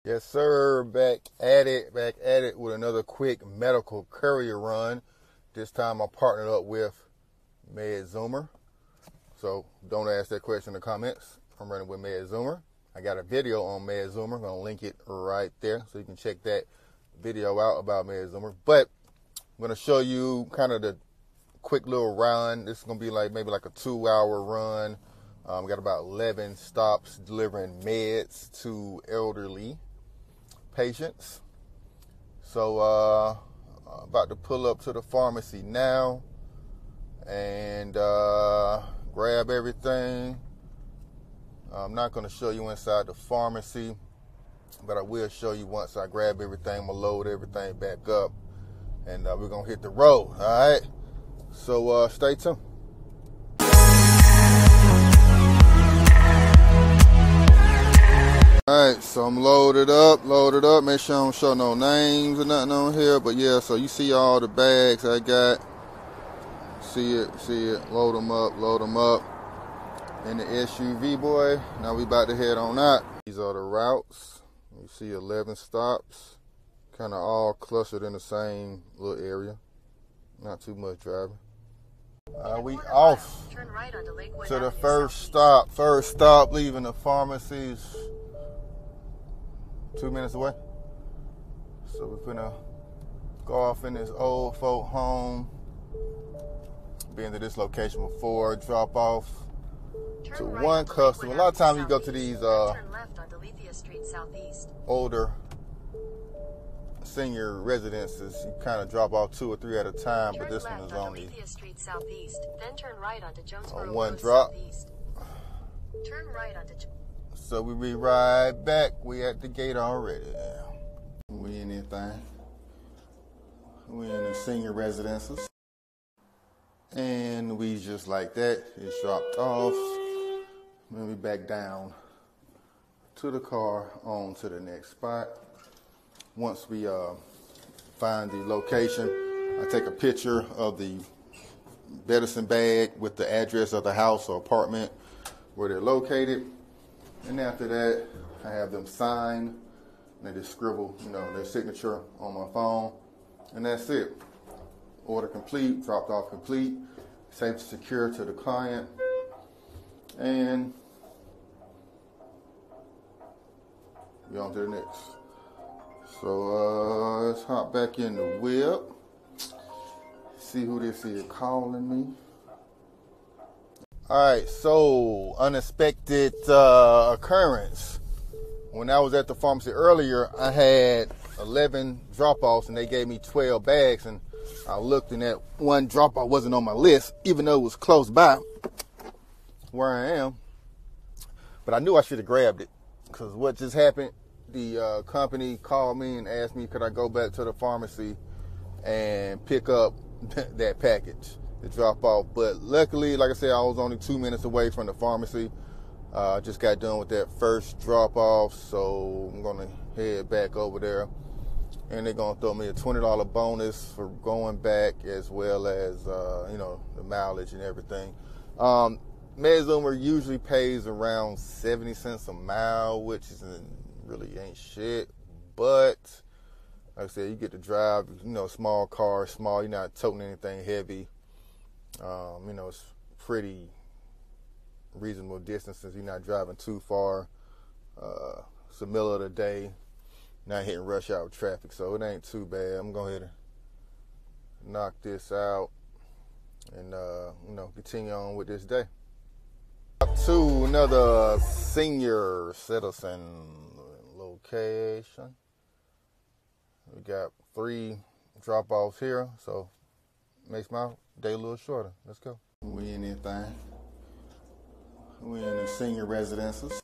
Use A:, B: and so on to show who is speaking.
A: Yes, sir. Back at it with another quick medical courier run. This time I partnered up with Medzoomer. So don't ask that question in the comments. I'm running with Medzoomer. I got a video on Medzoomer. I'm going to link it right there so you can check that video out about Medzoomer. But I'm going to show you kind of the quick little run. This is going to be maybe like a 2-hour run. We got about 11 stops delivering meds to elderly patients. So about to pull up to the pharmacy now and grab everything. I'm not going to show you inside the pharmacy, but I will show you once I grab everything. I'm going to load everything back up and we're going to hit the road. All right, so stay tuned. Alright, so I'm loaded up. Make sure I don't show no names or nothing on here. But yeah, so you see all the bags I got. See it. Load them up. In the SUV, boy. Now we about to head on out. These are the routes. You see 11 stops. Kind of all clustered in the same little area. Not too much driving. We off to the first stop. First stop, leaving the pharmacies. 2 minutes away. So we're gonna go off in this old folk home. Been to this location before, drop off to one customer. A lot of times you go to these older senior residences, you kind of drop off 2 or 3 at a time, but this one is only on one drop. Turn right onto. So we be right back. We at the gate already. We in anything. We in the senior residences. And we just like that. It's dropped off. Then we back down to the car on to the next spot. Once we find the location, I take a picture of the medicine bag with the address of the house or apartment where they're located. And after that, I have them sign. They just scribble, their signature on my phone. And that's it. Order complete, dropped off complete, safe and secure to the client. And we're on to the next. So let's hop back in the whip. See who this is calling me. All right, so unexpected occurrence. When I was at the pharmacy earlier, I had 11 drop-offs and they gave me 12 bags, and I looked and that one drop-off wasn't on my list, even though it was close by where I am. But I knew I should have grabbed it, because what just happened, the company called me and asked me could I go back to the pharmacy and pick up that package. The drop off, but luckily, like I said, I was only 2 minutes away from the pharmacy. Just got done with that first drop off, so I'm gonna head back over there, and they're gonna throw me a $20 bonus for going back, as well as the mileage and everything. Medzoomer usually pays around 70 cents a mile, which really ain't shit, but like I said, you get to drive, small car, you're not toting anything heavy. It's pretty reasonable distances. You're not driving too far. It's the middle of the day, not hitting rush hour traffic, so it ain't too bad. I'm going to knock this out and, continue on with this day. To another senior citizen location. We got 3 drop-offs here, so makes my day a little shorter. Let's go. We in anything. We in the senior residences.